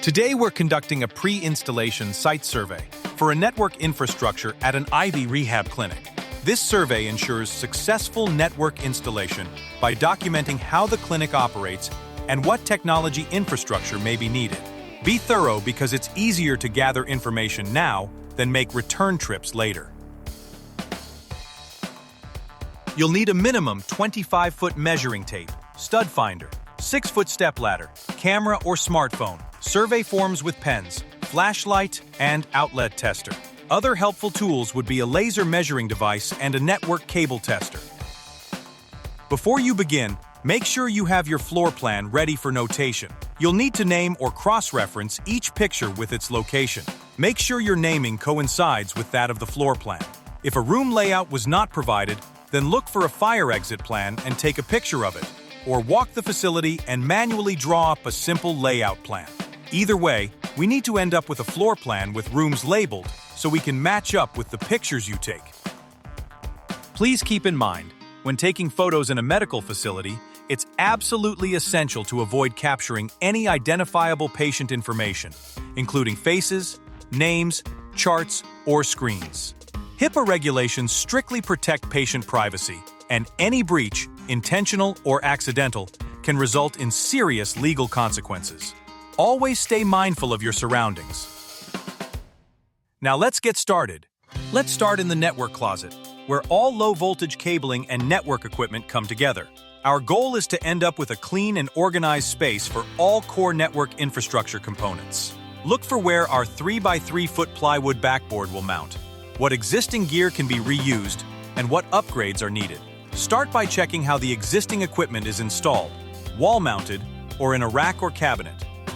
Today we're conducting a pre-installation site survey for a network infrastructure at an IV rehab clinic. This survey ensures successful network installation by documenting how the clinic operates and what technology infrastructure may be needed. Be thorough because it's easier to gather information now than make return trips later. You'll need a minimum 25-foot measuring tape, stud finder, 6-foot stepladder, camera or smartphone, survey forms with pens, flashlight, and outlet tester. Other helpful tools would be a laser measuring device and a network cable tester. Before you begin, make sure you have your floor plan ready for notation. You'll need to name or cross-reference each picture with its location. Make sure your naming coincides with that of the floor plan. If a room layout was not provided, then look for a fire exit plan and take a picture of it, or walk the facility and manually draw up a simple layout plan. Either way, we need to end up with a floor plan with rooms labeled so we can match up with the pictures you take. Please keep in mind, when taking photos in a medical facility, it's absolutely essential to avoid capturing any identifiable patient information, including faces, names, charts, or screens. HIPAA regulations strictly protect patient privacy, and any breach, intentional or accidental, can result in serious legal consequences. Always stay mindful of your surroundings. Now let's get started. Let's start in the network closet, where all low-voltage cabling and network equipment come together. Our goal is to end up with a clean and organized space for all core network infrastructure components. Look for where our 3x3-foot plywood backboard will mount, what existing gear can be reused, and what upgrades are needed. Start by checking how the existing equipment is installed, wall-mounted, or in a rack or cabinet.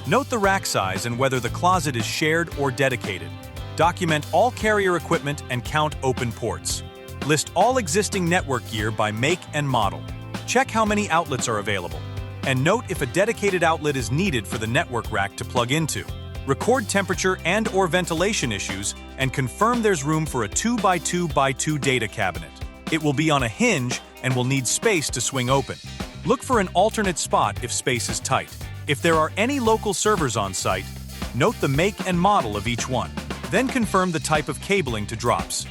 Note the rack size and whether the closet is shared or dedicated. Document all carrier equipment and count open ports. List all existing network gear by make and model. Check how many outlets are available. And note if a dedicated outlet is needed for the network rack to plug into. Record temperature and/or ventilation issues and confirm there's room for a 2x2x2 data cabinet. It will be on a hinge and will need space to swing open. Look for an alternate spot if space is tight. If there are any local servers on site, note the make and model of each one. Then confirm the type of cabling to drops,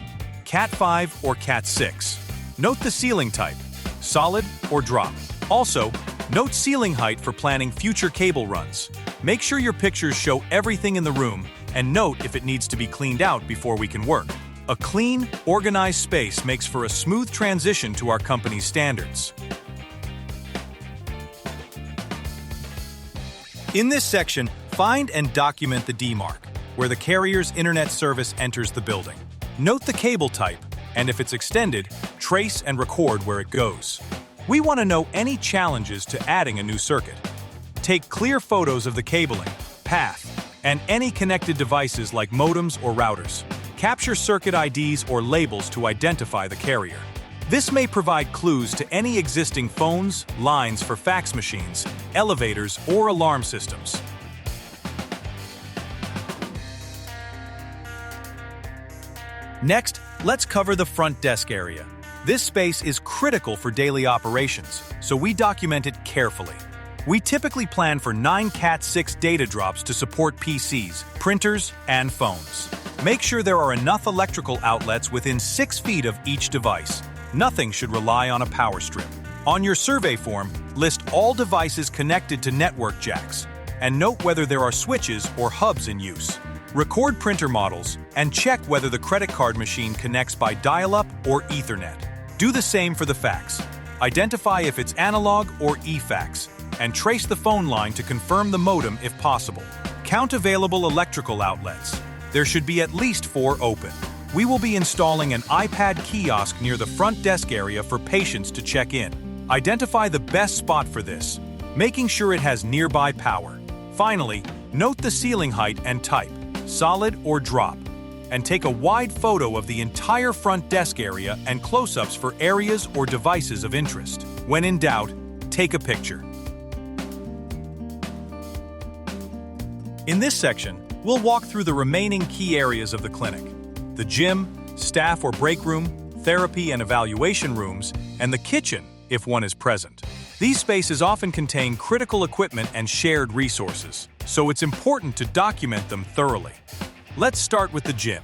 Cat5 or Cat6. Note the ceiling type, solid or drop. Also, note ceiling height for planning future cable runs. Make sure your pictures show everything in the room and note if it needs to be cleaned out before we can work. A clean, organized space makes for a smooth transition to our company's standards. In this section, find and document the D-Marc, where the carrier's internet service enters the building. Note the cable type, and if it's extended, trace and record where it goes. We want to know any challenges to adding a new circuit. Take clear photos of the cabling, path, and any connected devices like modems or routers. Capture circuit IDs or labels to identify the carrier. This may provide clues to any existing phones, lines for fax machines, elevators, or alarm systems. Next, let's cover the front desk area. This space is critical for daily operations, so we document it carefully. We typically plan for 9 Cat6 data drops to support PCs, printers, and phones. Make sure there are enough electrical outlets within 6 feet of each device. Nothing should rely on a power strip. On your survey form, list all devices connected to network jacks, and note whether there are switches or hubs in use. Record printer models, and check whether the credit card machine connects by dial-up or Ethernet. Do the same for the fax. Identify if it's analog or e-fax, and trace the phone line to confirm the modem if possible. Count available electrical outlets. There should be at least 4 open. We will be installing an iPad kiosk near the front desk area for patients to check in. Identify the best spot for this, making sure it has nearby power. Finally, note the ceiling height and type, solid or drop, and take a wide photo of the entire front desk area and close-ups for areas or devices of interest. When in doubt, take a picture. In this section, we'll walk through the remaining key areas of the clinic: the gym, staff or break room, therapy and evaluation rooms, and the kitchen if one is present. These spaces often contain critical equipment and shared resources, so it's important to document them thoroughly. Let's start with the gym.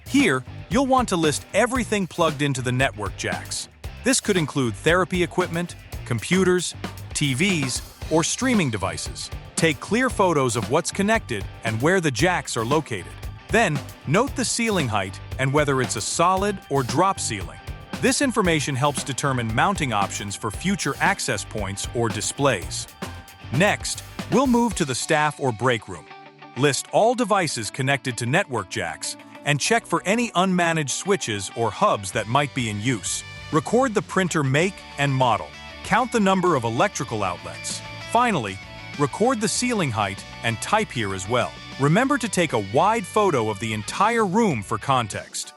Here, you'll want to list everything plugged into the network jacks. This could include therapy equipment, computers, TVs, or streaming devices. Take clear photos of what's connected and where the jacks are located. Then, note the ceiling height and whether it's a solid or drop ceiling. This information helps determine mounting options for future access points or displays. Next, we'll move to the staff or break room. List all devices connected to network jacks and check for any unmanaged switches or hubs that might be in use. Record the printer make and model. Count the number of electrical outlets. Finally, record the ceiling height and type here as well. Remember to take a wide photo of the entire room for context.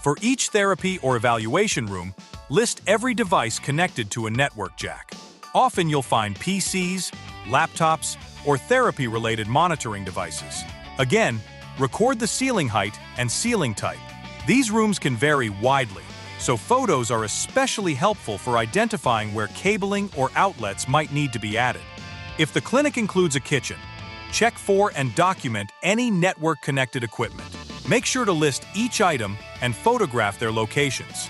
For each therapy or evaluation room, list every device connected to a network jack. Often you'll find PCs, laptops, or therapy-related monitoring devices. Again, record the ceiling height and ceiling type. These rooms can vary widely, so photos are especially helpful for identifying where cabling or outlets might need to be added. If the clinic includes a kitchen, check for and document any network-connected equipment. Make sure to list each item and photograph their locations.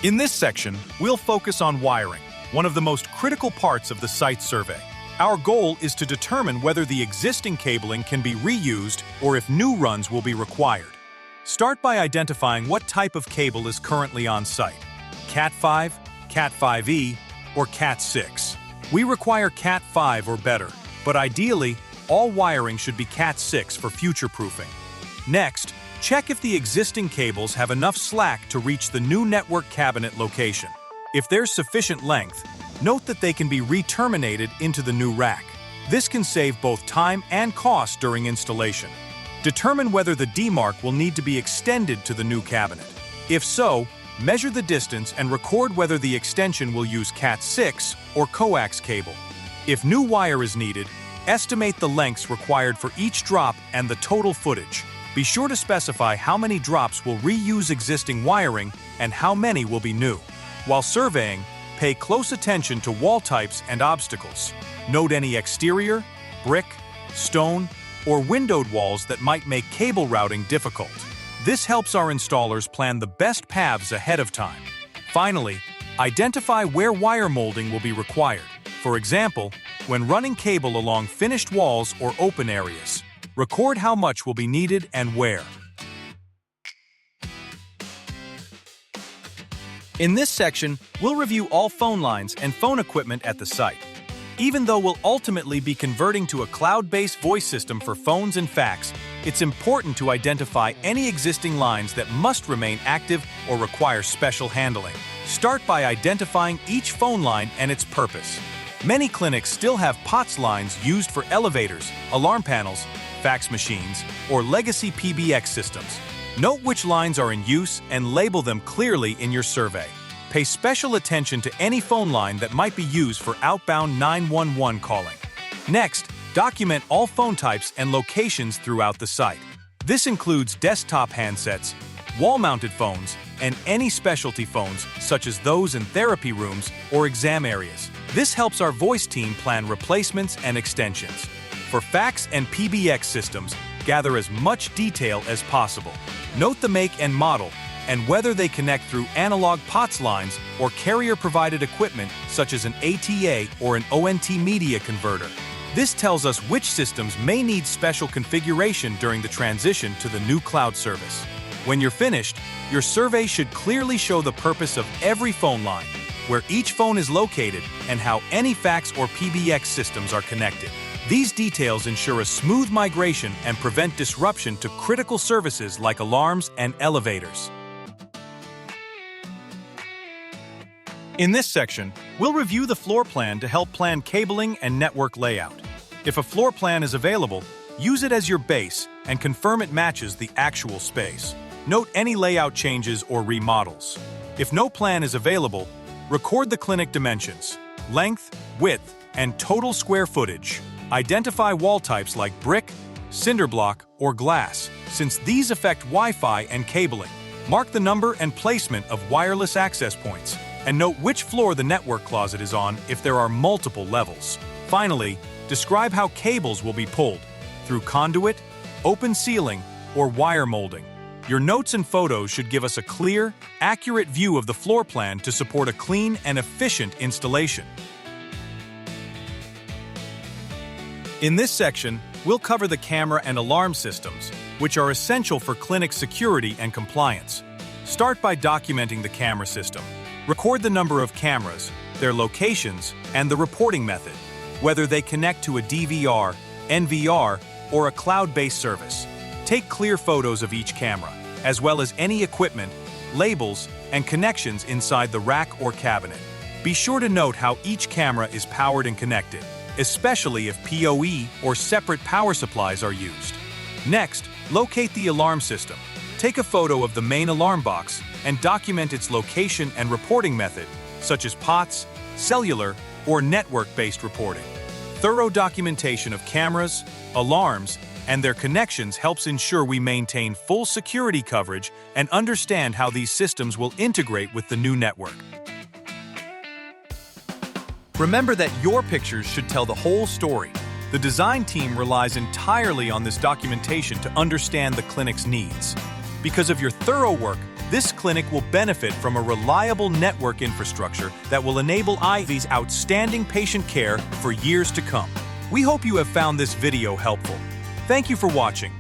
In this section, we'll focus on wiring, one of the most critical parts of the site survey. Our goal is to determine whether the existing cabling can be reused or if new runs will be required. Start by identifying what type of cable is currently on site: Cat5, Cat5e, or Cat6. We require Cat5 or better, but ideally, all wiring should be Cat6 for future-proofing. Next, check if the existing cables have enough slack to reach the new network cabinet location. If there's sufficient length, note that they can be re-terminated into the new rack. This can save both time and cost during installation. Determine whether the D-Marc will need to be extended to the new cabinet. If so, measure the distance and record whether the extension will use Cat6 or coax cable. If new wire is needed, estimate the lengths required for each drop and the total footage. Be sure to specify how many drops will reuse existing wiring and how many will be new. While surveying, pay close attention to wall types and obstacles. Note any exterior, brick, stone, or windowed walls that might make cable routing difficult. This helps our installers plan the best paths ahead of time. Finally, identify where wire molding will be required. For example, when running cable along finished walls or open areas. Record how much will be needed and where. In this section, we'll review all phone lines and phone equipment at the site. Even though we'll ultimately be converting to a cloud-based voice system for phones and fax, it's important to identify any existing lines that must remain active or require special handling. Start by identifying each phone line and its purpose. Many clinics still have POTS lines used for elevators, alarm panels, fax machines, or legacy PBX systems. Note which lines are in use and label them clearly in your survey. Pay special attention to any phone line that might be used for outbound 911 calling. Next, document all phone types and locations throughout the site. This includes desktop handsets, wall-mounted phones, and any specialty phones, such as those in therapy rooms or exam areas. This helps our voice team plan replacements and extensions. For fax and PBX systems, gather as much detail as possible. Note the make and model, and whether they connect through analog POTS lines or carrier-provided equipment such as an ATA or an ONT media converter. This tells us which systems may need special configuration during the transition to the new cloud service. When you're finished, your survey should clearly show the purpose of every phone line, where each phone is located, and how any fax or PBX systems are connected. These details ensure a smooth migration and prevent disruption to critical services like alarms and elevators. In this section, we'll review the floor plan to help plan cabling and network layout. If a floor plan is available, use it as your base and confirm it matches the actual space. Note any layout changes or remodels. If no plan is available, record the clinic dimensions, length, width, and total square footage. Identify wall types like brick, cinder block, or glass, since these affect Wi-Fi and cabling. Mark the number and placement of wireless access points, and note which floor the network closet is on if there are multiple levels. Finally, describe how cables will be pulled, through conduit, open ceiling, or wire molding. Your notes and photos should give us a clear, accurate view of the floor plan to support a clean and efficient installation. In this section, we'll cover the camera and alarm systems, which are essential for clinic security and compliance. Start by documenting the camera system. Record the number of cameras, their locations, and the reporting method, whether they connect to a DVR, NVR, or a cloud-based service. Take clear photos of each camera, as well as any equipment, labels, and connections inside the rack or cabinet. Be sure to note how each camera is powered and connected, especially if PoE or separate power supplies are used. Next, locate the alarm system. Take a photo of the main alarm box and document its location and reporting method, such as POTS, cellular, or network-based reporting. Thorough documentation of cameras, alarms, and their connections helps ensure we maintain full security coverage and understand how these systems will integrate with the new network. Remember that your pictures should tell the whole story. The design team relies entirely on this documentation to understand the clinic's needs. Because of your thorough work, this clinic will benefit from a reliable network infrastructure that will enable IV's outstanding patient care for years to come. We hope you have found this video helpful. Thank you for watching.